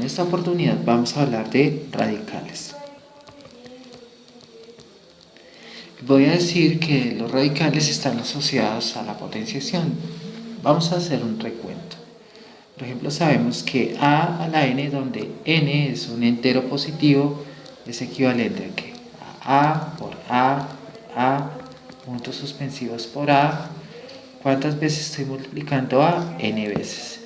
En esta oportunidad vamos a hablar de radicales. Voy a decir que los radicales están asociados a la potenciación. Vamos a hacer un recuento. Por ejemplo, sabemos que a la n, donde n es un entero positivo, es equivalente a que a por a, puntos suspensivos por a. ¿Cuántas veces estoy multiplicando a? N veces.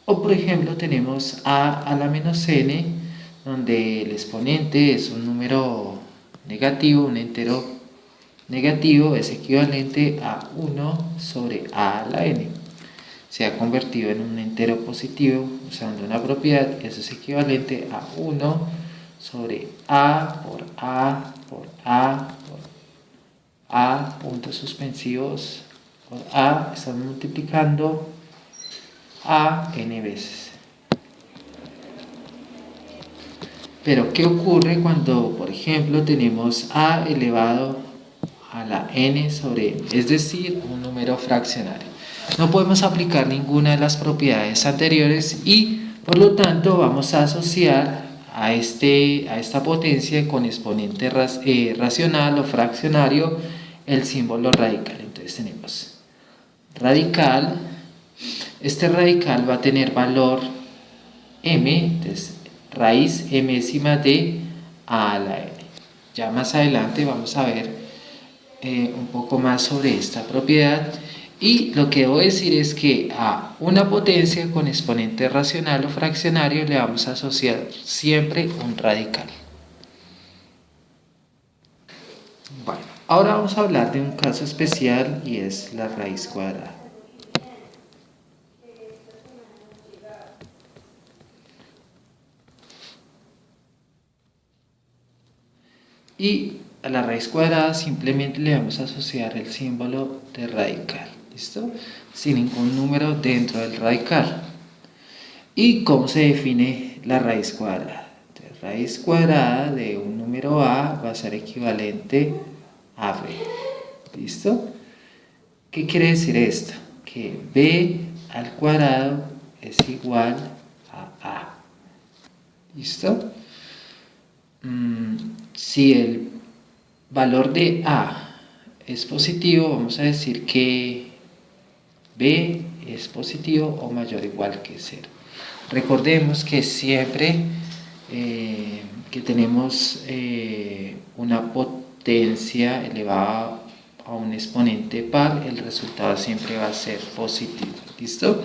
O por ejemplo tenemos a la menos n, donde el exponente es un número negativo, un entero negativo, es equivalente a 1 sobre a la n. Se ha convertido en un entero positivo usando una propiedad, eso es equivalente a 1 sobre a por a por a por a, puntos suspensivos por a, estamos multiplicando a n veces. Pero ¿qué ocurre cuando, por ejemplo, tenemos a elevado a la n sobre n, es decir, un número fraccionario? No podemos aplicar ninguna de las propiedades anteriores y, por lo tanto, vamos a asociar a esta potencia con exponente racional o fraccionario el símbolo radical. Entonces tenemos radical, este radical va a tener valor m, entonces raíz mésima de a la n. Ya más adelante vamos a ver un poco más sobre esta propiedad, y lo que debo decir es que a una potencia con exponente racional o fraccionario le vamos a asociar siempre un radical. Bueno, ahora vamos a hablar de un caso especial y es la raíz cuadrada. Y a la raíz cuadrada simplemente le vamos a asociar el símbolo de radical, ¿listo? Sin ningún número dentro del radical. ¿Y cómo se define la raíz cuadrada? Entonces, raíz cuadrada de un número a va a ser equivalente a b, ¿listo? ¿Qué quiere decir esto? Que b al cuadrado es igual a, ¿listo? Si el valor de a es positivo, vamos a decir que b es positivo o mayor o igual que 0. Recordemos que siempre que tenemos una potencia elevada a un exponente par, el resultado siempre va a ser positivo. ¿Listo?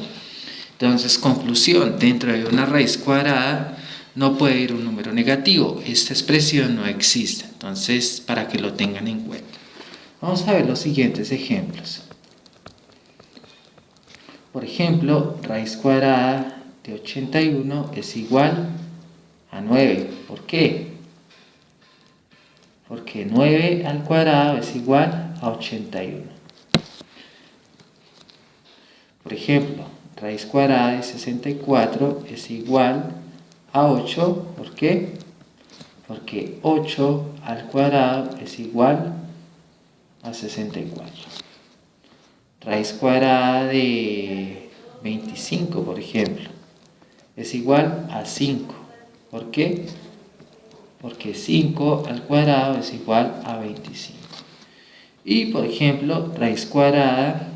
Entonces, conclusión, dentro de una raíz cuadrada no puede ir un número negativo. Esta expresión no existe. Entonces, para que lo tengan en cuenta. Vamos a ver los siguientes ejemplos. Por ejemplo, raíz cuadrada de 81 es igual a 9. ¿Por qué? Porque 9 al cuadrado es igual a 81. Por ejemplo, raíz cuadrada de 64 es igual a 8. ¿Por qué? Porque 8 al cuadrado es igual a 64. Raíz cuadrada de 25, por ejemplo, es igual a 5. ¿Por qué? Porque 5 al cuadrado es igual a 25. Y, por ejemplo, raíz cuadrada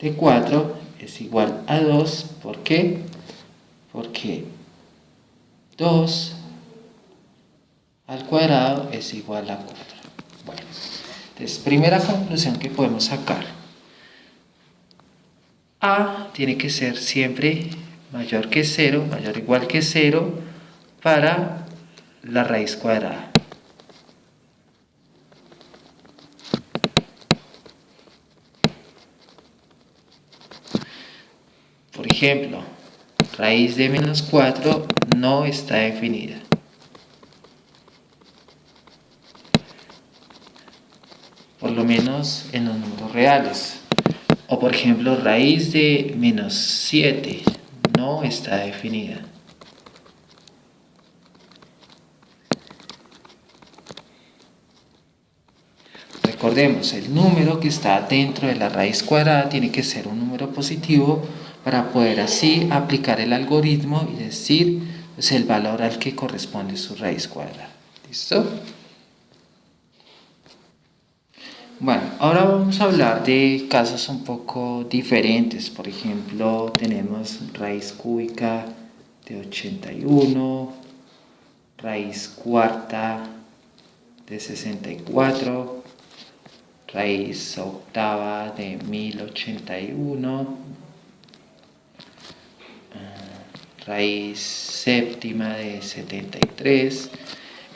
de 4 es igual a 2. ¿Por qué? Porque 2 al cuadrado es igual a 4. Bueno, entonces, primera conclusión que podemos sacar. A tiene que ser siempre mayor que 0, mayor o igual que 0 para la raíz cuadrada. Por ejemplo, raíz de menos 4 no está definida. Por lo menos en los números reales. O por ejemplo, raíz de menos 7 no está definida. Recordemos, el número que está dentro de la raíz cuadrada tiene que ser un número positivo para poder así aplicar el algoritmo y decir pues, el valor al que corresponde su raíz cuadrada. ¿Listo? Bueno, ahora vamos a hablar de casos un poco diferentes. Por ejemplo, tenemos raíz cúbica de 81, raíz cuarta de 64, raíz octava de 1081, raíz séptima de 73.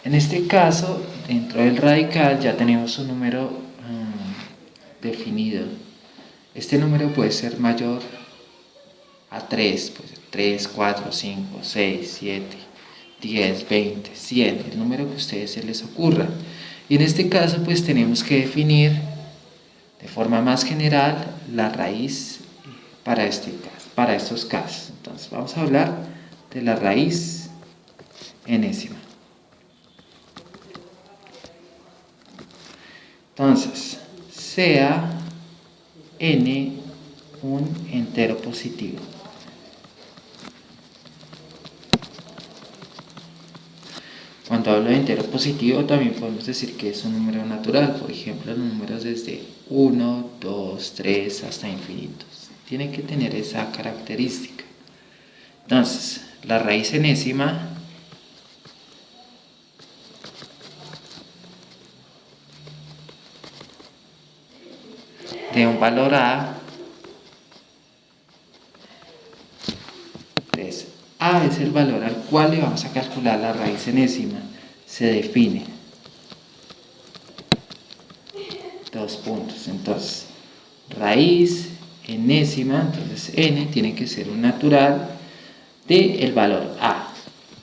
En este caso, dentro del radical ya tenemos un número definido. Este número puede ser mayor a 3, pues 3, 4, 5, 6, 7, 10, 20, 100, el número que a ustedes se les ocurra. Y en este caso pues tenemos que definir de forma más general la raíz para estos casos. Entonces vamos a hablar de la raíz enésima. Entonces, sea n un entero positivo. Cuando hablo de entero positivo también podemos decir que es un número natural. Por ejemplo, los números desde 1, 2, 3 hasta infinitos. Tienen que tener esa característica. Entonces, la raíz enésima de un valor a, entonces a es el valor al cual le vamos a calcular la raíz enésima, se define. Dos puntos, entonces raíz enésima, entonces n tiene que ser un natural del valor a.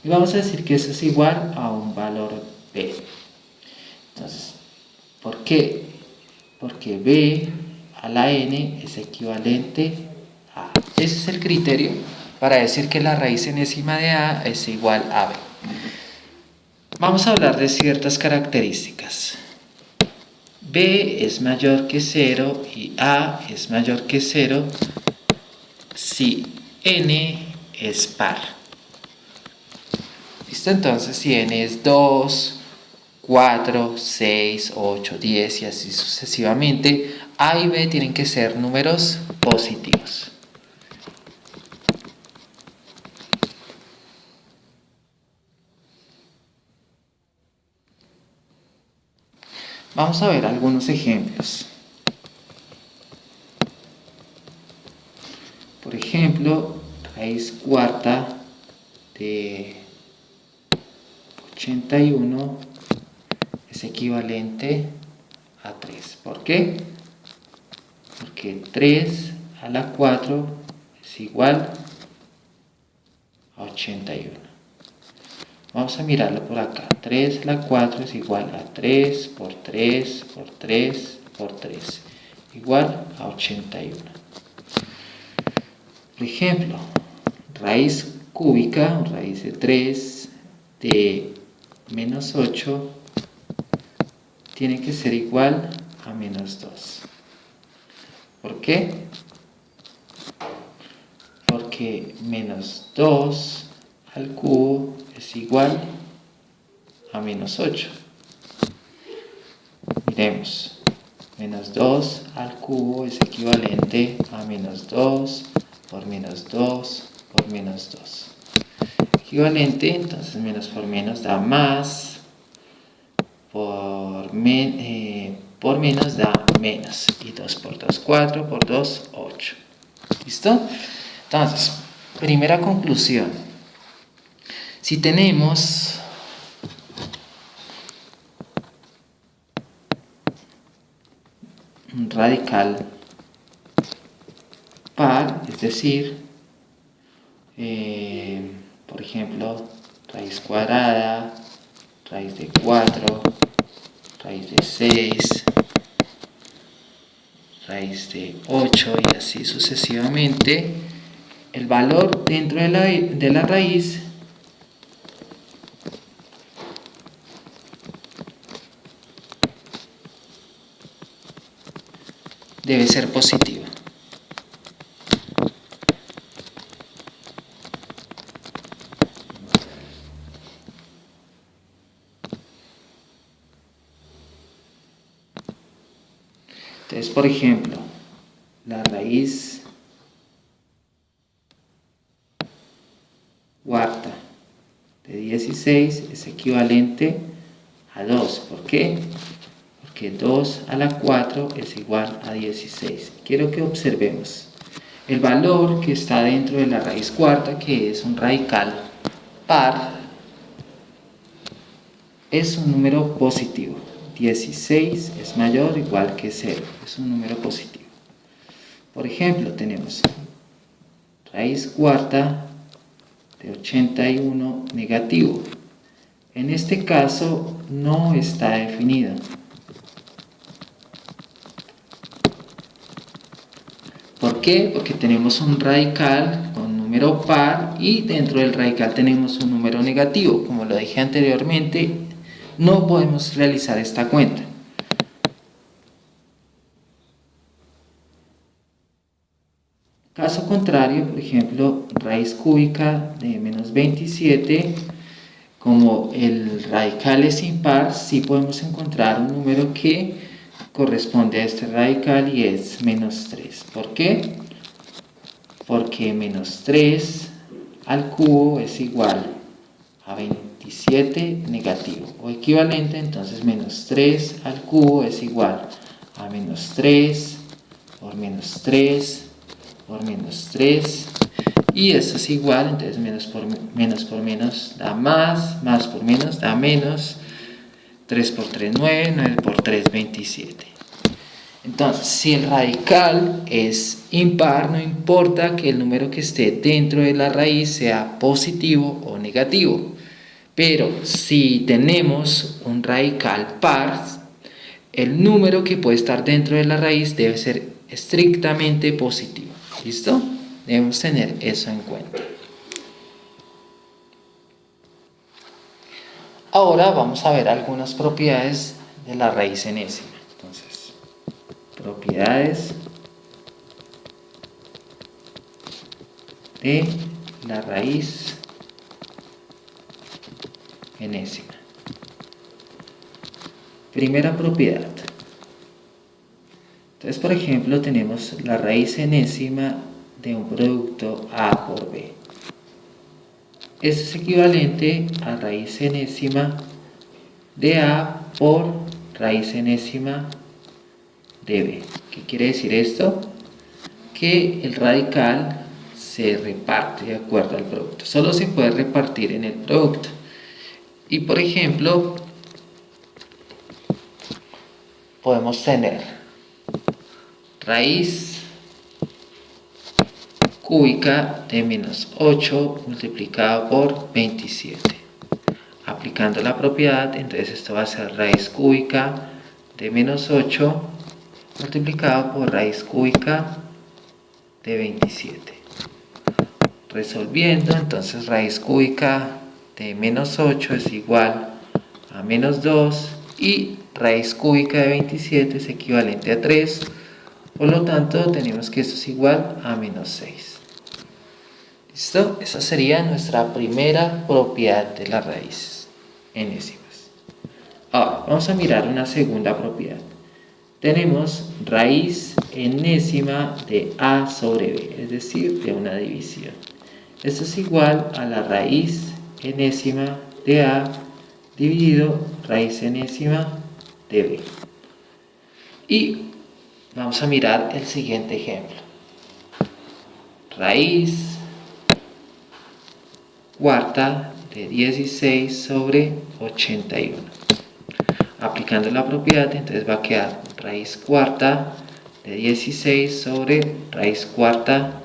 Y vamos a decir que eso es igual a un valor b. Entonces, ¿por qué? Porque b a la n es equivalente a. Ese es el criterio para decir que la raíz enésima de a es igual a b. Vamos a hablar de ciertas características. b es mayor que 0 y a es mayor que 0 si n es par. ¿Listo? Entonces, si n es 2, 4, 6, 8, 10 y así sucesivamente, a y b tienen que ser números positivos. Vamos a ver algunos ejemplos. Por ejemplo, raíz cuarta de 81 es equivalente a 3. ¿Por qué? Porque 3 a la 4 es igual a 81. Vamos a mirarlo por acá. 3 a la 4 es igual a 3 por 3 por 3 por 3. Igual a 81. Por ejemplo, raíz cúbica, raíz de 3 de menos 8 tiene que ser igual a menos 2. ¿Por qué? Porque menos 2 al cubo es igual a menos 8. Miremos, menos 2 al cubo es equivalente a menos 2 por menos 2 por menos 2. Equivalente, entonces menos por menos da más, por menos da menos, y 2 por 2, 4, por 2, 8. ¿Listo? Entonces, primera conclusión. Si tenemos un radical par, es decir, por ejemplo, raíz cuadrada, raíz de 4, raíz de 6, raíz de 8 y así sucesivamente, el valor dentro de la raíz debe ser positiva. Entonces, por ejemplo, la raíz cuarta de 16 es equivalente a 2. ¿Por qué? Porque 2 a la 4 es igual a 16. Quiero que observemos el valor que está dentro de la raíz cuarta, que es un radical par, es un número positivo. 16 es mayor o igual que 0, es un número positivo. Por ejemplo, tenemos raíz cuarta de 81 negativo. En este caso no está definido. ¿Por qué? Porque tenemos un radical con número par y dentro del radical tenemos un número negativo. Como lo dije anteriormente, no podemos realizar esta cuenta. Caso contrario, por ejemplo, raíz cúbica de menos 27, como el radical es impar, sí podemos encontrar un número que corresponde a este radical y es menos 3. ¿Por qué? Porque menos 3 al cubo es igual a 27 negativo o equivalente, entonces menos 3 al cubo es igual a menos 3 por menos 3 por menos 3, y esto es igual, entonces menos por menos da más por menos da menos, 3 por 3, 9, 9 por 3, 27. Entonces, si el radical es impar, no importa que el número que esté dentro de la raíz sea positivo o negativo. Pero si tenemos un radical par, el número que puede estar dentro de la raíz debe ser estrictamente positivo. ¿Listo? Debemos tener eso en cuenta. Ahora vamos a ver algunas propiedades de la raíz enésima. Entonces, propiedades de la raíz enésima. Primera propiedad. Entonces, por ejemplo, tenemos la raíz enésima de un producto A por B. Esto es equivalente a raíz enésima de A por raíz enésima de B. ¿Qué quiere decir esto? Que el radical se reparte de acuerdo al producto. Solo se puede repartir en el producto. Y, por ejemplo, podemos tener raíz cúbica de menos 8 multiplicado por 27. Aplicando la propiedad, entonces esto va a ser raíz cúbica de menos 8 multiplicado por raíz cúbica de 27. Resolviendo, entonces raíz cúbica de menos 8 es igual a menos 2 y raíz cúbica de 27 es equivalente a 3. Por lo tanto, tenemos que esto es igual a menos 6. ¿Listo? Esa sería nuestra primera propiedad de las raíces enésimas. Ahora, vamos a mirar una segunda propiedad. Tenemos raíz enésima de A sobre B, es decir, de una división. Esto es igual a la raíz enésima de A dividido raíz enésima de B. Y vamos a mirar el siguiente ejemplo. Raíz cuarta de 16 sobre 81. Aplicando la propiedad, entonces va a quedar raíz cuarta de 16 sobre raíz cuarta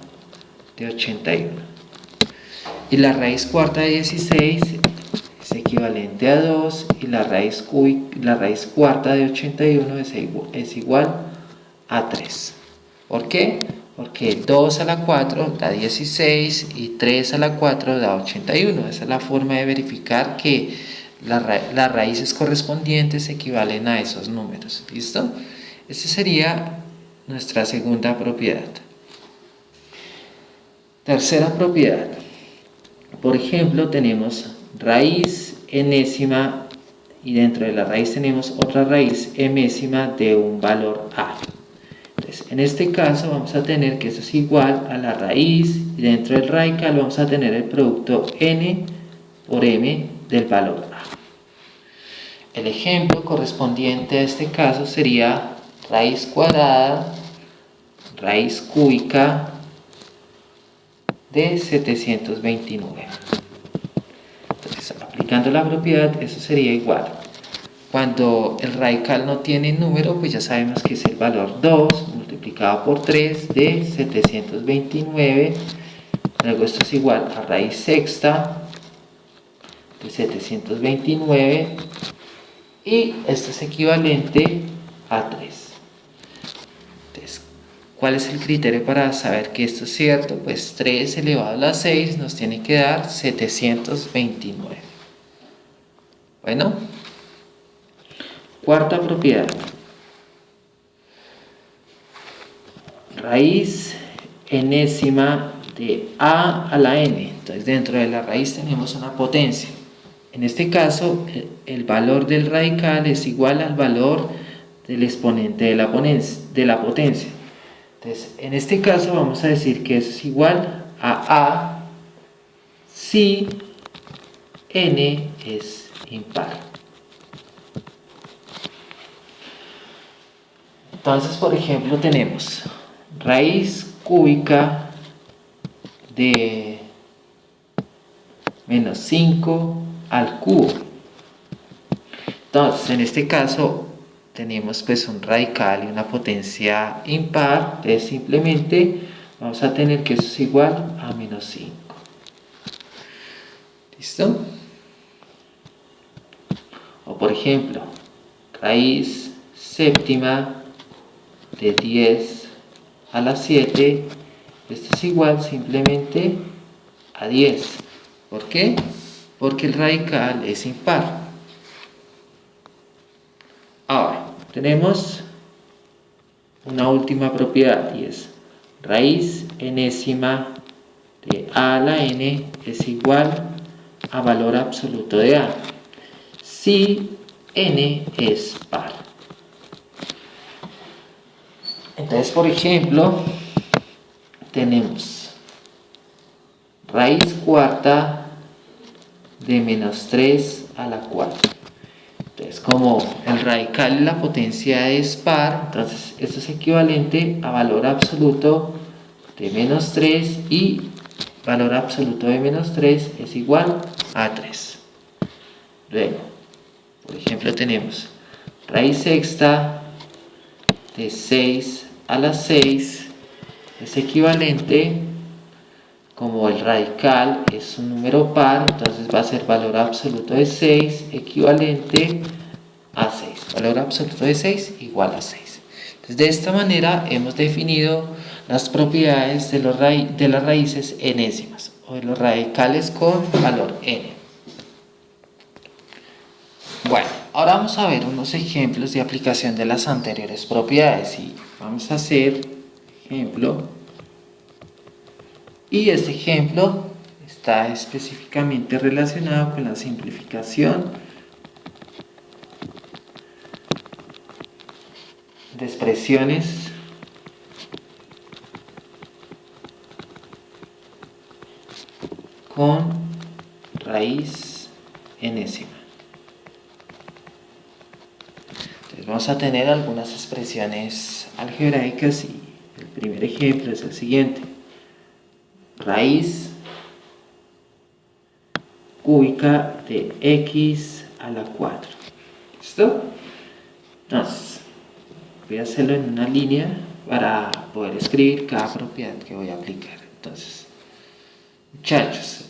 de 81. Y la raíz cuarta de 16 es equivalente a 2 y la raíz cuarta de 81 es igual a 3. ¿Por qué? Porque 2 a la 4 da 16 y 3 a la 4 da 81. Esa es la forma de verificar que las raíces correspondientes equivalen a esos números. ¿Listo? Esta sería nuestra segunda propiedad. Tercera propiedad. Por ejemplo, tenemos raíz enésima y dentro de la raíz tenemos otra raíz enésima de un valor a. Entonces, en este caso vamos a tener que eso es igual a la raíz y dentro del radical vamos a tener el producto n por m del valor a. El ejemplo correspondiente a este caso sería raíz cuadrada, raíz cúbica de 729. Entonces, aplicando la propiedad, eso sería igual. Cuando el radical no tiene número, pues ya sabemos que es el valor 2 multiplicado por 3 de 729. Luego esto es igual a raíz sexta de 729 y esto es equivalente a 3. Entonces, ¿cuál es el criterio para saber que esto es cierto? Pues 3 elevado a la 6 nos tiene que dar 729. Bueno, cuarta propiedad. Raíz enésima de a a la n. Entonces, dentro de la raíz tenemos una potencia. En este caso, el valor del radical es igual al valor del exponente de la potencia. Entonces, en este caso vamos a decir que eso es igual a si n es impar. Entonces, por ejemplo, tenemos raíz cúbica de menos 5 al cubo. Entonces, en este caso tenemos pues un radical y una potencia impar. Entonces simplemente vamos a tener que eso es igual a menos 5. ¿Listo? O por ejemplo, raíz séptima de 10 a la 7. Esto es igual simplemente a 10. ¿Por qué? Porque el radical es impar. Ahora, tenemos una última propiedad y es raíz enésima de a a la n es igual a valor absoluto de a si n es par. Entonces, por ejemplo, tenemos raíz cuarta de menos 3 a la 4. Entonces, como el radical y la potencia es par, entonces esto es equivalente a valor absoluto de menos 3 y valor absoluto de menos 3 es igual a 3. Luego, por ejemplo, tenemos raíz sexta de 6 a la 6 es equivalente, como el radical es un número par, entonces va a ser valor absoluto de 6 equivalente a 6. Valor absoluto de 6 igual a 6. Entonces, de esta manera hemos definido las propiedades de las raíces enésimas o de los radicales con valor n. Bueno, ahora vamos a ver unos ejemplos de aplicación de las anteriores propiedades y vamos a hacer ejemplo. Y este ejemplo está específicamente relacionado con la simplificación de expresiones con raíz enésima. Entonces vamos a tener algunas expresiones algebraicas y el primer ejemplo es el siguiente. Raíz cúbica de x a la 4. ¿Listo? Entonces, voy a hacerlo en una línea para poder escribir cada propiedad que voy a aplicar. Entonces, muchachos,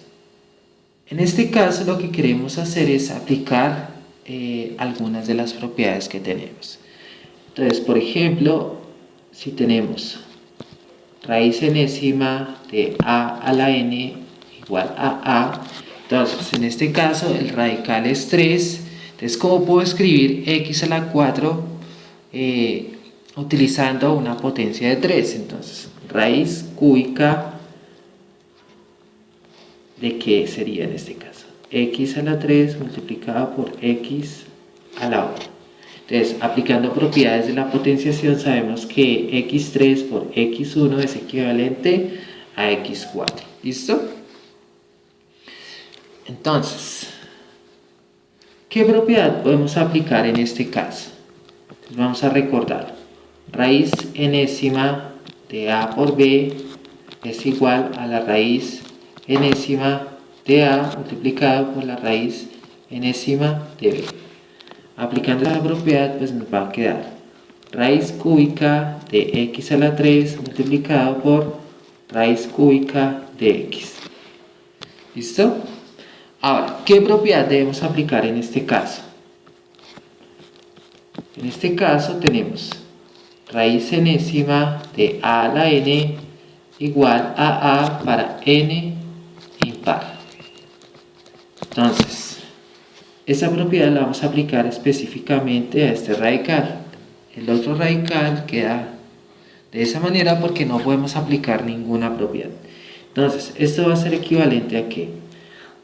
en este caso lo que queremos hacer es aplicar algunas de las propiedades que tenemos. Entonces, por ejemplo, si tenemos raíz enésima de a a la n igual a, entonces en este caso el radical es 3, entonces ¿cómo puedo escribir x a la 4 utilizando una potencia de 3. Entonces, raíz cúbica de qué sería en este caso, x a la 3 multiplicado por x a la 1. Entonces, aplicando propiedades de la potenciación, sabemos que x3 por x1 es equivalente a x4. ¿Listo? Entonces, ¿qué propiedad podemos aplicar en este caso? Entonces, vamos a recordar. Raíz enésima de a por b es igual a la raíz enésima de a multiplicado por la raíz enésima de b. Aplicando esa propiedad, pues nos va a quedar raíz cúbica de x a la 3 multiplicado por raíz cúbica de x. ¿Listo? Ahora, ¿qué propiedad debemos aplicar en este caso? En este caso tenemos raíz enésima de a a la n igual a para n impar. Entonces, esa propiedad la vamos a aplicar específicamente a este radical. El otro radical queda de esa manera porque no podemos aplicar ninguna propiedad. Entonces, esto va a ser equivalente a que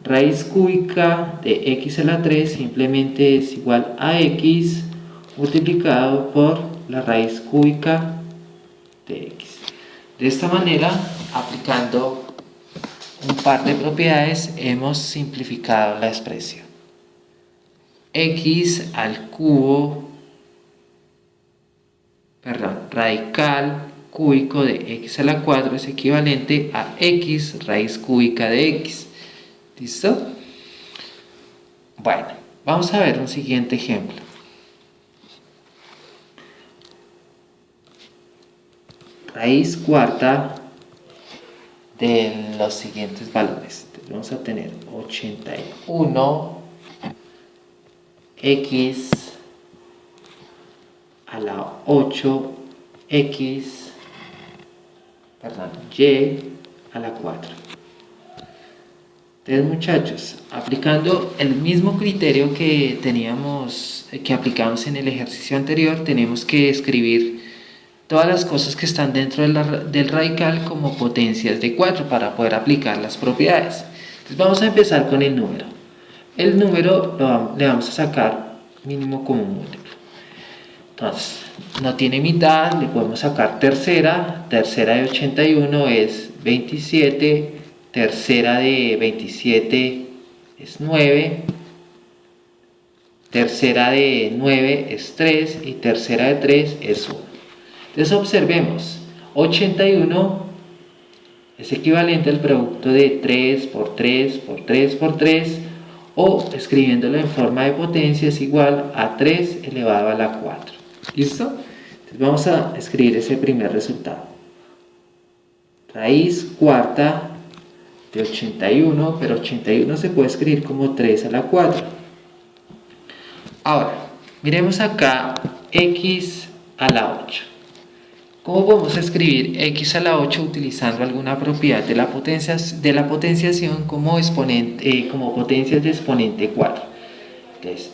raíz cúbica de x a la 3 simplemente es igual a x multiplicado por la raíz cúbica de x. De esta manera, aplicando un par de propiedades, hemos simplificado la expresión. X al cubo, radical cúbico de x a la 4 es equivalente a x raíz cúbica de x. ¿Listo? Bueno, vamos a ver un siguiente ejemplo. Raíz cuarta de los siguientes valores. Entonces vamos a tener 81 x a la 8 x, y a la 4. Entonces, muchachos, aplicando el mismo criterio que aplicamos en el ejercicio anterior, tenemos que escribir todas las cosas que están dentro del radical como potencias de 4 para poder aplicar las propiedades. Entonces vamos a empezar con el número. El número le vamos a sacar mínimo común múltiplo. Entonces, no tiene mitad, le podemos sacar tercera. Tercera de 81 es 27. Tercera de 27 es 9. Tercera de 9 es 3. Y tercera de 3 es 1. Entonces observemos, 81 es equivalente al producto de 3 por 3 por 3 por 3, o escribiéndolo en forma de potencia es igual a 3 elevado a la 4. ¿Listo? Entonces vamos a escribir ese primer resultado. Raíz cuarta de 81, pero 81 se puede escribir como 3 a la 4. Ahora, miremos acá x a la 8. ¿Cómo podemos escribir x a la 8 utilizando alguna propiedad de la potenciación como potencias de exponente 4? Entonces,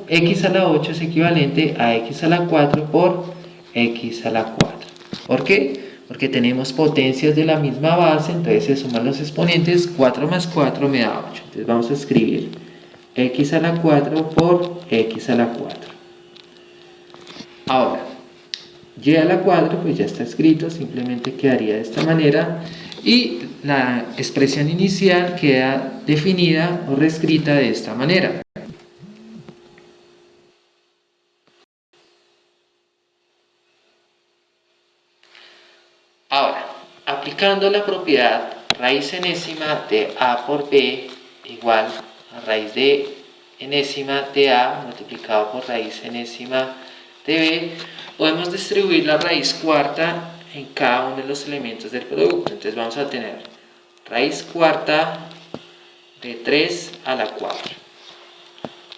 x a la 8 es equivalente a x a la 4 por x a la 4. ¿Por qué? Porque tenemos potencias de la misma base, entonces se suman los exponentes, 4 más 4 me da 8. Entonces vamos a escribir x a la 4 por x a la 4. Ahora, y a la 4 pues ya está escrito, simplemente quedaría de esta manera y la expresión inicial queda definida o reescrita de esta manera. Ahora, aplicando la propiedad raíz enésima de a por b igual a raíz de enésima de a multiplicado por raíz enésima de b, podemos distribuir la raíz cuarta en cada uno de los elementos del producto. Entonces vamos a tener raíz cuarta de 3 a la 4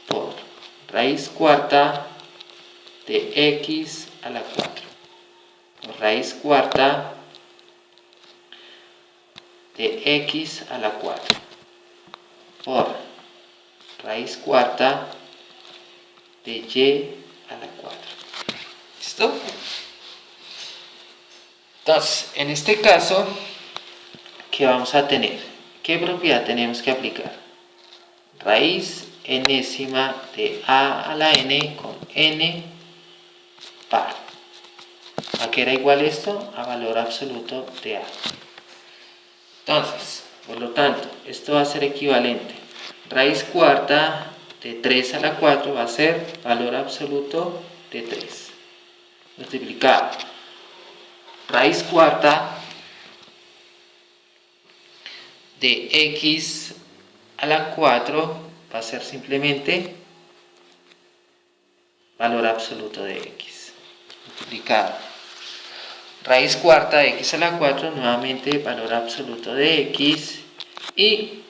por raíz cuarta de x a la 4 por raíz cuarta de x a la 4 por raíz cuarta de y a la 4. ¿Listo? Entonces, en este caso, ¿qué vamos a tener? ¿Qué propiedad tenemos que aplicar? Raíz enésima de a la n con n par. ¿A qué era igual esto? A valor absoluto de a. Entonces, por lo tanto, esto va a ser equivalente. Raíz cuarta de 3 a la 4 va a ser valor absoluto de 3. Multiplicado. Raíz cuarta de x a la 4 va a ser simplemente valor absoluto de x. Multiplicado. Raíz cuarta de x a la 4, nuevamente valor absoluto de x. Y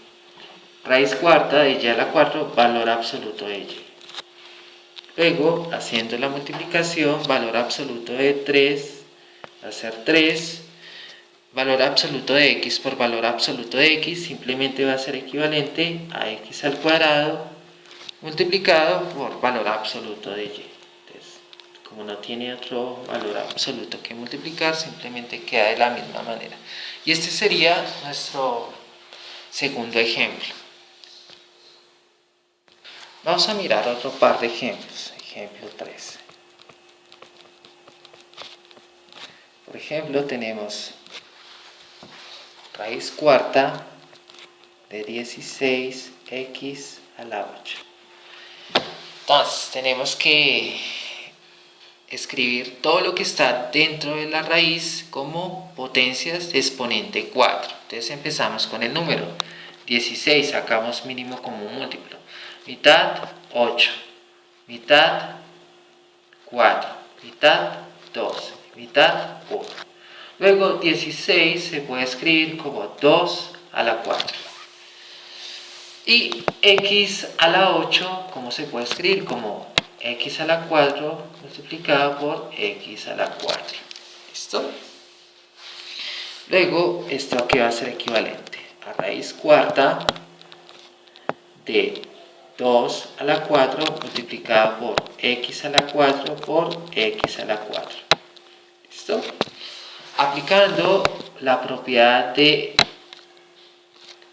raíz cuarta de y a la 4, valor absoluto de y. Luego, haciendo la multiplicación, valor absoluto de 3 va a ser 3. Valor absoluto de x por valor absoluto de x simplemente va a ser equivalente a x al cuadrado multiplicado por valor absoluto de y. Entonces, como no tiene otro valor absoluto que multiplicar, simplemente queda de la misma manera. Y este sería nuestro segundo ejemplo. Vamos a mirar otro par de ejemplos. Ejemplo 13. Por ejemplo, tenemos raíz cuarta de 16x a la 8. Entonces, tenemos que escribir todo lo que está dentro de la raíz como potencias de exponente 4. Entonces, empezamos con el número 16, sacamos mínimo como un múltiplo. Mitad 8, mitad 4, mitad 12, mitad 1. Luego 16 se puede escribir como 2 a la 4. Y x a la 8, ¿cómo se puede escribir? Como x a la 4 multiplicado por x a la 4. ¿Listo? Luego, esto aquí va a ser equivalente a raíz cuarta de 2 a la 4 multiplicado por x a la 4 por x a la 4. ¿Listo? Aplicando la propiedad de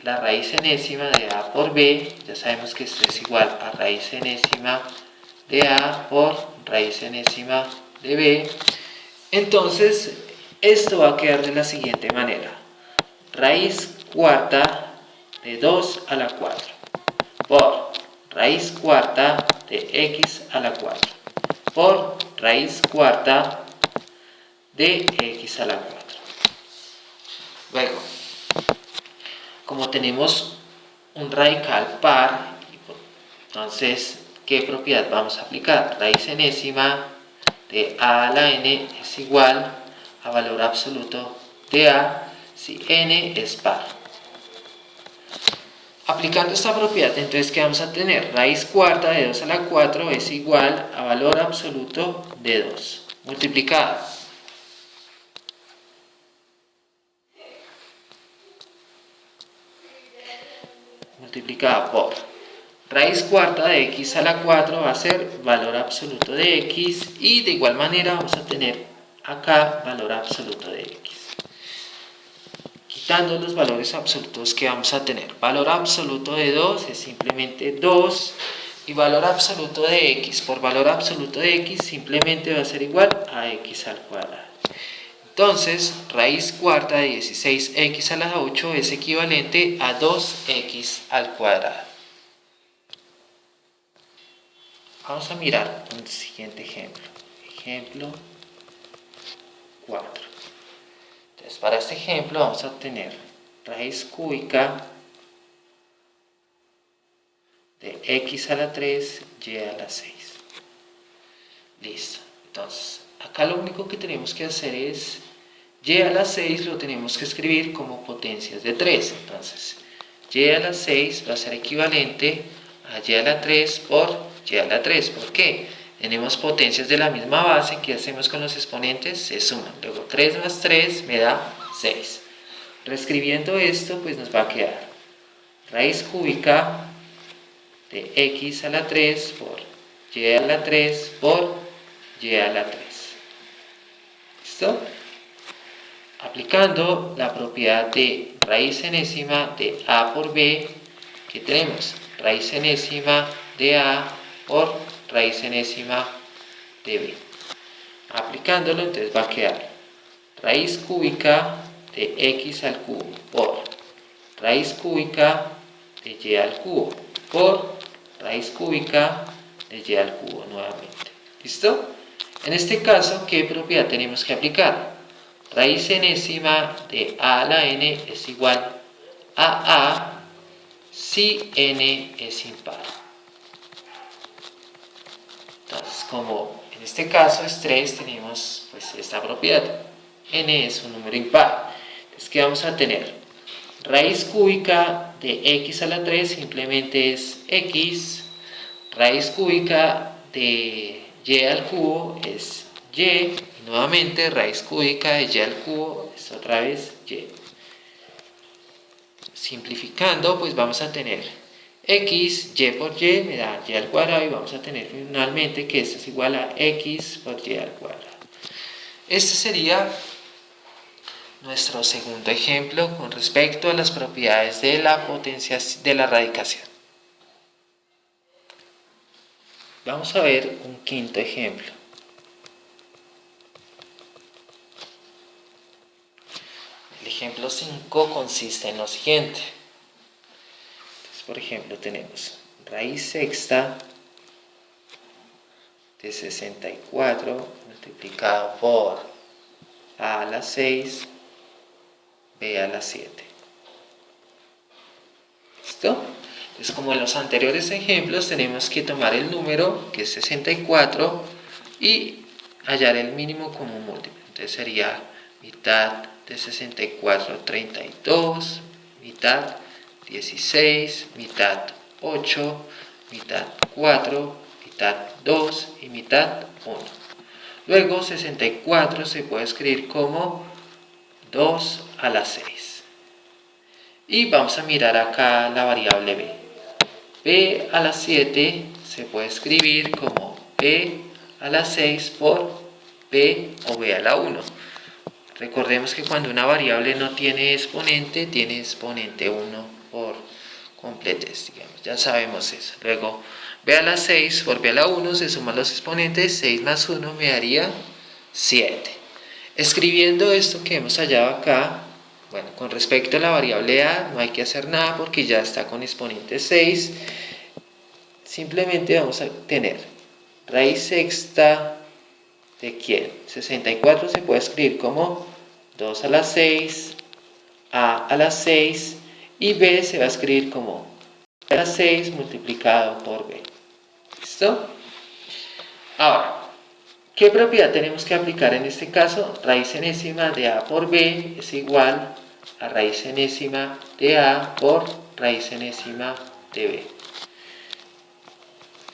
la raíz enésima de a por b, ya sabemos que esto es igual a raíz enésima de a por raíz enésima de b. Entonces, esto va a quedar de la siguiente manera. Raíz cuarta de 2 a la 4 por raíz cuarta de x a la 4 por raíz cuarta de x a la 4. Luego, como tenemos un radical par, entonces, ¿qué propiedad vamos a aplicar? Raíz enésima de a a la n es igual a valor absoluto de a si n es par. Aplicando esta propiedad, entonces, ¿qué vamos a tener? Raíz cuarta de 2 a la 4 es igual a valor absoluto de 2, multiplicado por raíz cuarta de x a la 4 va a ser valor absoluto de x, y de igual manera vamos a tener acá valor absoluto de x. Quitando los valores absolutos que vamos a tener, valor absoluto de 2 es simplemente 2, y valor absoluto de x por valor absoluto de x simplemente va a ser igual a x al cuadrado. Entonces, raíz cuarta de 16x a la 8 es equivalente a 2x al cuadrado. Vamos a mirar un siguiente ejemplo. Ejemplo 4. Entonces, para este ejemplo vamos a obtener raíz cúbica de x a la 3, y a la 6. Listo. Entonces, acá lo único que tenemos que hacer es y a la 6 lo tenemos que escribir como potencias de 3. Entonces, y a la 6 va a ser equivalente a y a la 3 por y a la 3. ¿Por qué? Tenemos potencias de la misma base. ¿Qué hacemos con los exponentes? Se suman. Luego 3 más 3 me da 6. Reescribiendo esto, pues nos va a quedar raíz cúbica de x a la 3 por y a la 3 por y a la 3. ¿Listo? aplicando la propiedad de raíz enésima de a por b, que tenemos raíz enésima de a por raíz enésima de b. Aplicándolo, entonces va a quedar raíz cúbica de x al cubo por raíz cúbica de y al cubo por raíz cúbica de y al cubo nuevamente. ¿Listo? En este caso, ¿qué propiedad tenemos que aplicar? Raíz enésima de a a la n es igual a si n es impar. Entonces, como en este caso es 3, tenemos pues esta propiedad. N es un número impar. Entonces, ¿qué vamos a tener? Raíz cúbica de x a la 3 simplemente es x. Raíz cúbica de y al cubo es y. Y nuevamente raíz cúbica de y al cubo es otra vez y. Simplificando, pues vamos a tener x, y por y me da y al cuadrado, y vamos a tener finalmente que esto es igual a x por y al cuadrado. Este sería nuestro segundo ejemplo con respecto a las propiedades de la de la radicación. Vamos a ver un quinto ejemplo. El ejemplo 5 consiste en lo siguiente. Entonces, por ejemplo, tenemos raíz sexta de 64 multiplicado por a la 6 b a la 7. ¿Listo? Entonces, como en los anteriores ejemplos, tenemos que tomar el número, que es 64, y hallar el mínimo común múltiplo. Entonces sería mitad de 64, 32, mitad 16, mitad 8, mitad 4, mitad 2 y mitad 1. Luego 64 se puede escribir como 2 a la 6. Y vamos a mirar acá la variable b. b a la 7 se puede escribir como b a la 6 por b o b a la 1. Recordemos que cuando una variable no tiene exponente 1 por completes, digamos, ya sabemos eso. Luego b a la 6 por b a la 1 se suman los exponentes, 6 más 1 me daría 7. Escribiendo esto que hemos hallado acá, bueno, con respecto a la variable a no hay que hacer nada porque ya está con exponente 6. Simplemente vamos a tener raíz sexta de ¿quién? 64 se puede escribir como 2 a la 6, a la 6, y b se va a escribir como a la 6 multiplicado por b. ¿Listo? Ahora, ¿qué propiedad tenemos que aplicar en este caso? Raíz enésima de a por b es igual a raíz enésima de a por raíz enésima de b.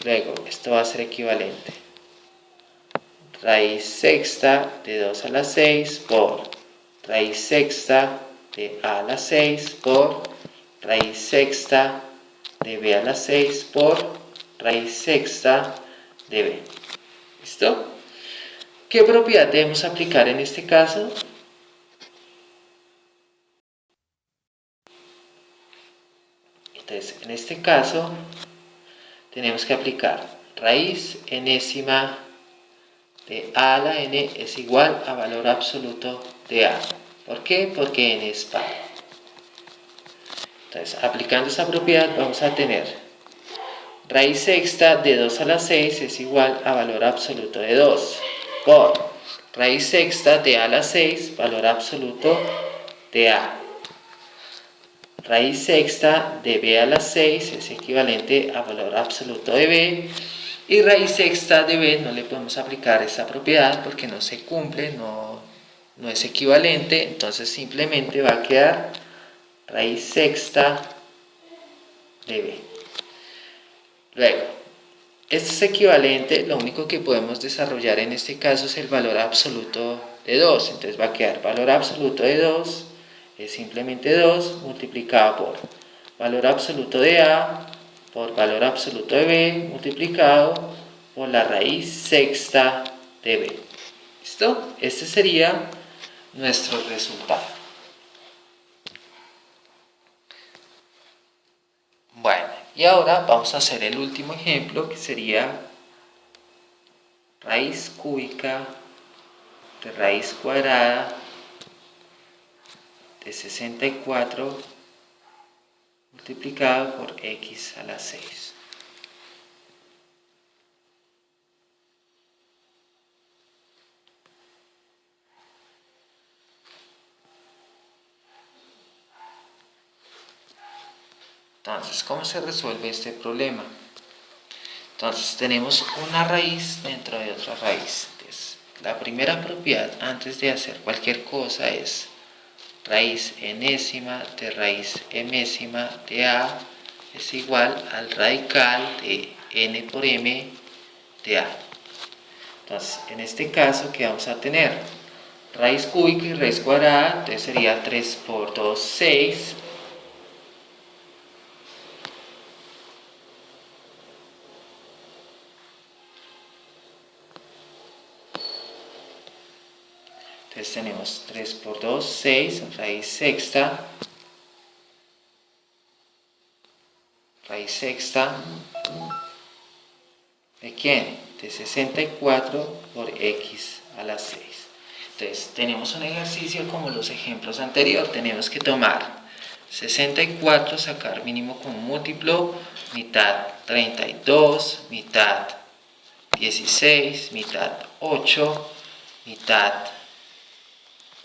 Luego, esto va a ser equivalente. Raíz sexta de 2 a la 6 por raíz sexta de a la 6 por raíz sexta de b a la 6 por raíz sexta de b. ¿Listo? ¿Qué propiedad debemos aplicar en este caso? Entonces, en este caso, tenemos que aplicar raíz enésima de a a la n es igual a valor absoluto de a. ¿Por qué? Porque n es par. Entonces, aplicando esa propiedad vamos a tener raíz sexta de 2 a la 6 es igual a valor absoluto de 2 por raíz sexta de a a la 6, valor absoluto de a. Raíz sexta de b a la 6 es equivalente a valor absoluto de b. Y raíz sexta de b no le podemos aplicar esa propiedad porque no se cumple, no es equivalente. Entonces simplemente va a quedar raíz sexta de b. Luego, este es equivalente, lo único que podemos desarrollar en este caso es el valor absoluto de 2. Entonces va a quedar valor absoluto de 2 es simplemente 2 multiplicado por valor absoluto de a por valor absoluto de b multiplicado por la raíz sexta de b. ¿Listo? Este sería nuestro resultado. Bueno, y ahora vamos a hacer el último ejemplo, que sería raíz cúbica de raíz cuadrada de 64 multiplicado por x a la 6. Entonces, ¿cómo se resuelve este problema? Entonces, tenemos una raíz dentro de otra raíz. Entonces, la primera propiedad antes de hacer cualquier cosa es raíz enésima de raíz emésima de a es igual al radical de n por m de a. Entonces, en este caso, ¿qué vamos a tener? Raíz cúbica y raíz cuadrada, entonces sería 3 por 2, 6. Entonces tenemos 3 por 2, 6, raíz sexta. Raíz sexta, ¿de quién? De 64 por x a la 6. Entonces tenemos un ejercicio como los ejemplos anteriores. Tenemos que tomar 64, sacar mínimo como múltiplo, mitad 32, mitad 16, mitad 8, mitad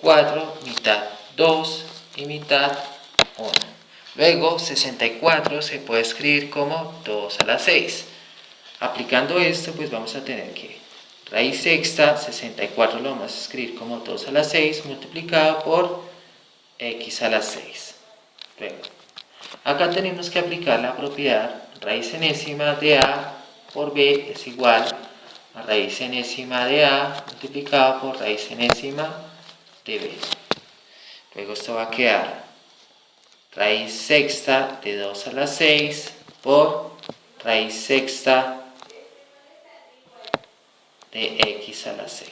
4, mitad 2 y mitad 1. Luego 64 se puede escribir como 2 a la 6. Aplicando esto, pues vamos a tener que raíz sexta, 64 lo vamos a escribir como 2 a la 6 multiplicado por x a la 6. Luego, acá tenemos que aplicar la propiedad raíz enésima de a por b es igual a raíz enésima de a multiplicado por raíz enésima de b. Luego esto va a quedar raíz sexta de 2 a la 6 por raíz sexta de x a la 6.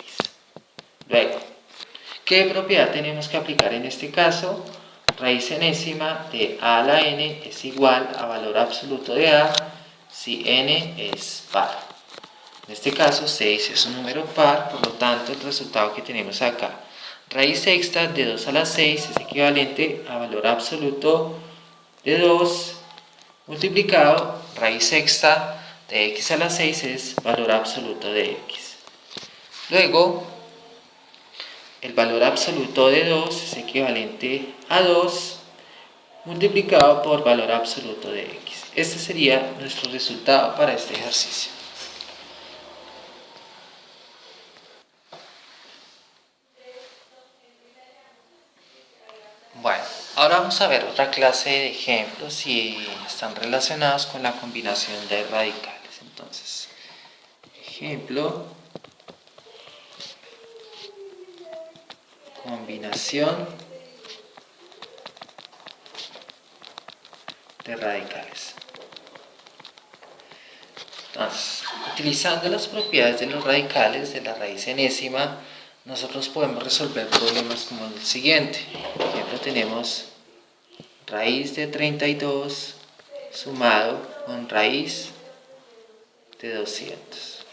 Luego, ¿qué propiedad tenemos que aplicar en este caso? Raíz enésima de a a la n es igual a valor absoluto de a si n es par. En este caso 6 es un número par, por lo tanto el resultado que tenemos acá, raíz sexta de 2 a la 6 es equivalente a valor absoluto de 2 multiplicado raíz sexta de x a la 6 es valor absoluto de x. Luego, el valor absoluto de 2 es equivalente a 2 multiplicado por valor absoluto de x. Este sería nuestro resultado para este ejercicio. Bueno, ahora vamos a ver otra clase de ejemplos y están relacionados con la combinación de radicales. Entonces, ejemplo, combinación de radicales. Entonces, utilizando las propiedades de los radicales de la raíz enésima, nosotros podemos resolver problemas como el siguiente. Por ejemplo, tenemos raíz de 32 sumado con raíz de 200.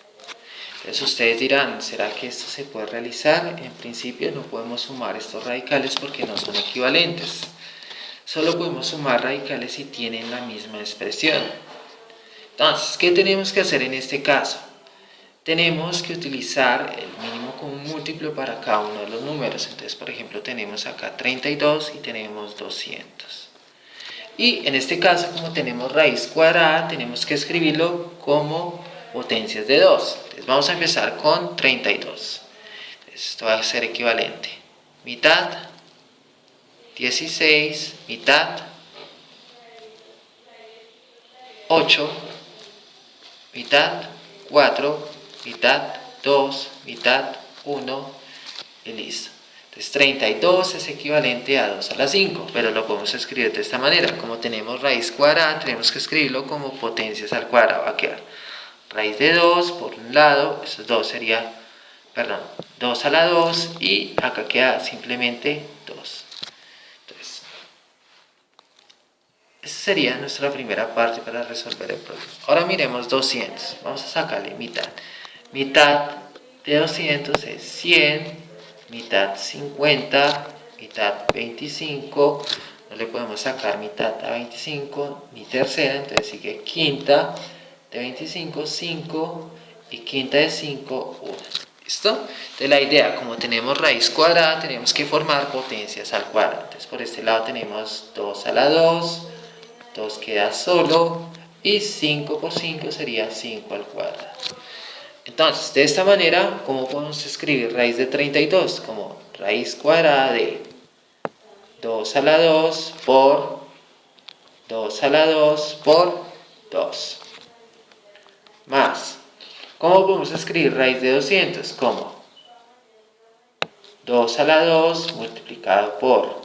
Entonces ustedes dirán, ¿será que esto se puede realizar? En principio no podemos sumar estos radicales porque no son equivalentes. Solo podemos sumar radicales si tienen la misma expresión. Entonces, ¿qué tenemos que hacer en este caso? Tenemos que utilizar el mínimo común múltiplo para cada uno de los números. Entonces, por ejemplo, tenemos acá 32 y tenemos 200. Y en este caso, como tenemos raíz cuadrada, tenemos que escribirlo como potencias de 2. Entonces, vamos a empezar con 32. Esto va a ser equivalente. Mitad, 16, mitad, 8, mitad, 4, mitad, 2, mitad, 1 y listo. Entonces 32 es equivalente a 2 a la 5, pero lo podemos escribir de esta manera. Como tenemos raíz cuadrada, tenemos que escribirlo como potencias al cuadrado. Va a quedar raíz de 2 por un lado, esos 2 sería, perdón, 2 a la 2 y acá queda simplemente 2. Entonces, esa sería nuestra primera parte para resolver el problema. Ahora miremos 200. Vamos a sacarle mitad. Mitad de 200 es 100, mitad 50, mitad 25. No le podemos sacar mitad a 25 ni tercera, entonces sigue quinta de 25, 5 y quinta de 5, 1. ¿Listo? Entonces la idea, como tenemos raíz cuadrada, tenemos que formar potencias al cuadrado. Entonces por este lado tenemos 2 a la 2, 2 queda solo y 5 por 5 sería 5 al cuadrado. Entonces, de esta manera, ¿cómo podemos escribir raíz de 32? Como raíz cuadrada de 2 a la 2 por 2 a la 2 por 2. Más, ¿cómo podemos escribir raíz de 200? Como 2 a la 2 multiplicado por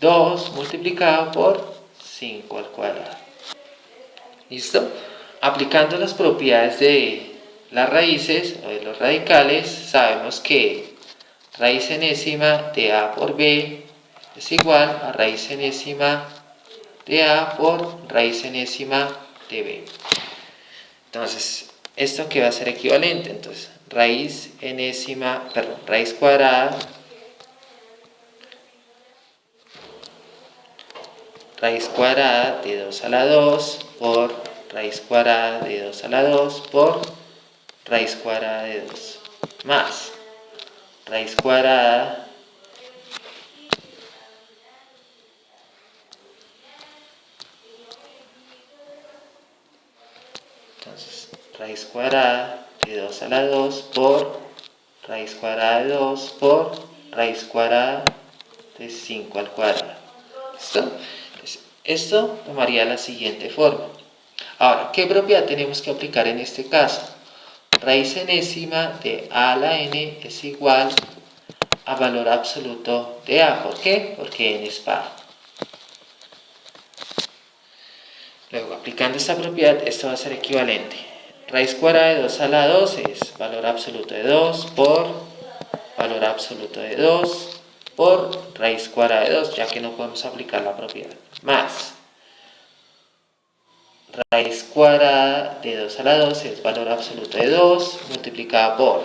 2 multiplicado por 5 al cuadrado. ¿Listo? Aplicando las propiedades de las raíces o de los radicales, sabemos que raíz enésima de a por b es igual a raíz enésima de a por raíz enésima de b. Entonces, ¿esto qué va a ser equivalente? Entonces, raíz cuadrada de 2 a la 2 por raíz cuadrada de 2 a la 2 por raíz cuadrada de 2 más raíz cuadrada raíz cuadrada de 2 a la 2 por raíz cuadrada de 2 por raíz cuadrada de 5 al cuadrado. ¿Listo? Esto tomaría la siguiente forma. Ahora, ¿qué propiedad tenemos que aplicar en este caso? Raíz enésima de a a la n es igual a valor absoluto de a. ¿Por qué? Porque n es par. Luego, aplicando esta propiedad, esto va a ser equivalente. Raíz cuadrada de 2 a la 2 es valor absoluto de 2 por valor absoluto de 2 por raíz cuadrada de 2, ya que no podemos aplicar la propiedad. Más raíz cuadrada de 2 a la 2 es valor absoluto de 2 multiplicada por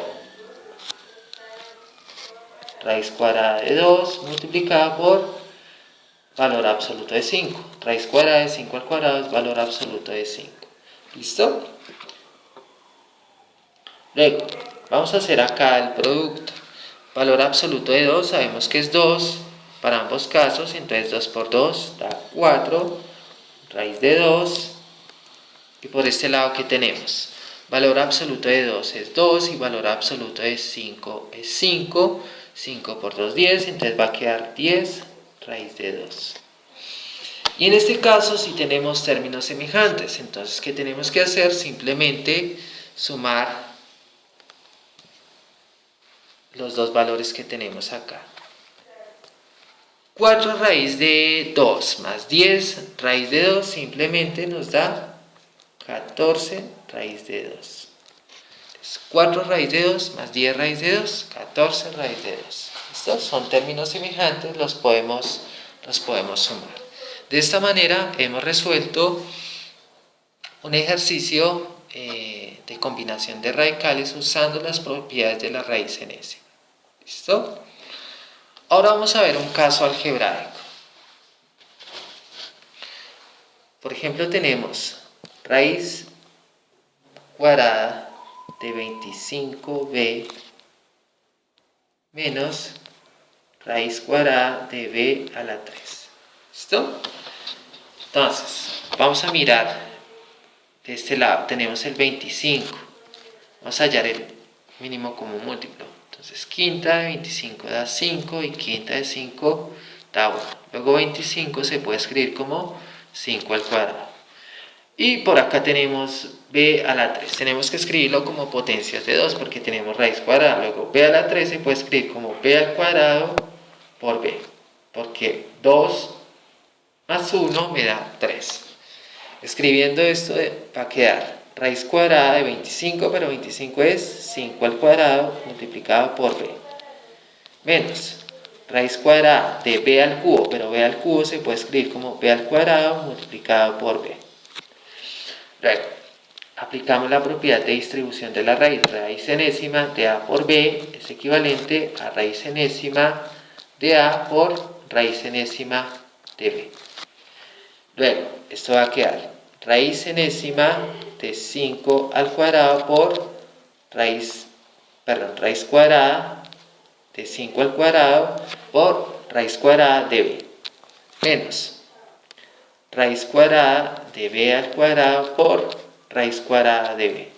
raíz cuadrada de 2 multiplicada por valor absoluto de 5. Raíz cuadrada de 5 al cuadrado es valor absoluto de 5. ¿Listo? Luego, vamos a hacer acá el producto. Valor absoluto de 2, sabemos que es 2 para ambos casos, entonces 2 por 2 da 4, raíz de 2, y por este lado, ¿qué tenemos? Valor absoluto de 2 es 2 y valor absoluto de 5 es 5, 5 por 2, 10, entonces va a quedar 10 raíz de 2. Y en este caso, si tenemos términos semejantes, entonces, ¿qué tenemos que hacer? Simplemente sumar los dos valores que tenemos acá. 4 raíz de 2 más 10 raíz de 2 simplemente nos da 14 raíz de 2. Entonces, 4 raíz de 2 más 10 raíz de 2, 14 raíz de 2. Estos son términos semejantes, los podemos sumar. De esta manera hemos resuelto un ejercicio de combinación de radicales usando las propiedades de la raíz enésima. ¿Listo? Ahora vamos a ver un caso algebraico. Por ejemplo, tenemos raíz cuadrada de 25b menos raíz cuadrada de b a la 3. ¿Listo? Entonces, vamos a mirar de este lado. Tenemos el 25. Vamos a hallar el mínimo común múltiplo. Entonces, quinta de 25 da 5 y quinta de 5 da 1. Luego 25 se puede escribir como 5 al cuadrado. Y por acá tenemos b a la 3. Tenemos que escribirlo como potencias de 2 porque tenemos raíz cuadrada. Luego b a la 3 se puede escribir como b al cuadrado por b. Porque 2 más 1 me da 3. Escribiendo esto va a quedar raíz cuadrada de 25, pero 25 es 5 al cuadrado multiplicado por b, menos raíz cuadrada de b al cubo, pero b al cubo se puede escribir como b al cuadrado multiplicado por b. Luego, aplicamos la propiedad de distribución de la raíz. Raíz enésima de a por b es equivalente a raíz enésima de a por raíz enésima de b. Luego, esto va a quedar raíz enésima de 5 al cuadrado por raíz cuadrada de 5 al cuadrado por raíz cuadrada de b, menos raíz cuadrada de b al cuadrado por raíz cuadrada de b.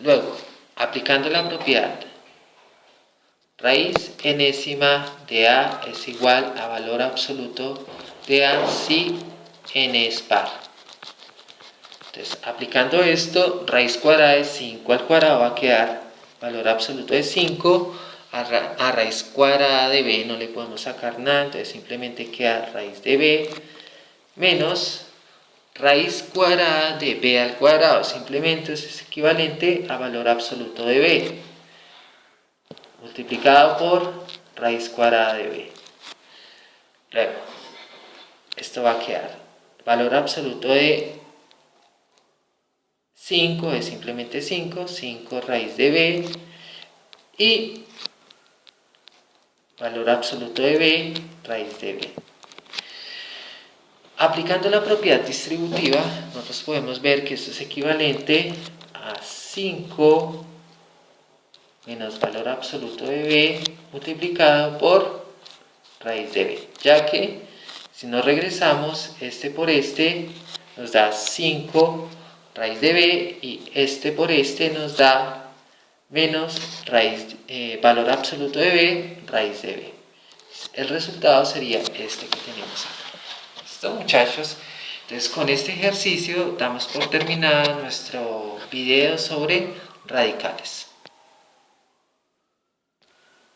Luego, aplicando la propiedad raíz enésima de a es igual a valor absoluto de a si n es par. Entonces, aplicando esto, raíz cuadrada de 5 al cuadrado va a quedar valor absoluto de 5. A raíz cuadrada de b no le podemos sacar nada, entonces simplemente queda raíz de b menos raíz cuadrada de b al cuadrado, simplemente es equivalente a valor absoluto de b multiplicado por raíz cuadrada de b. Luego, esto va a quedar valor absoluto de 5 es simplemente 5 raíz de b, y valor absoluto de b, raíz de b. Aplicando la propiedad distributiva, nosotros podemos ver que esto es equivalente a 5 menos valor absoluto de b multiplicado por raíz de b, ya que si nos regresamos, este por este nos da 5 raíz de b y este por este nos da menos valor absoluto de b, raíz de b. El resultado sería este que tenemos acá. ¿Listo, muchachos? Entonces, con este ejercicio damos por terminado nuestro video sobre radicales.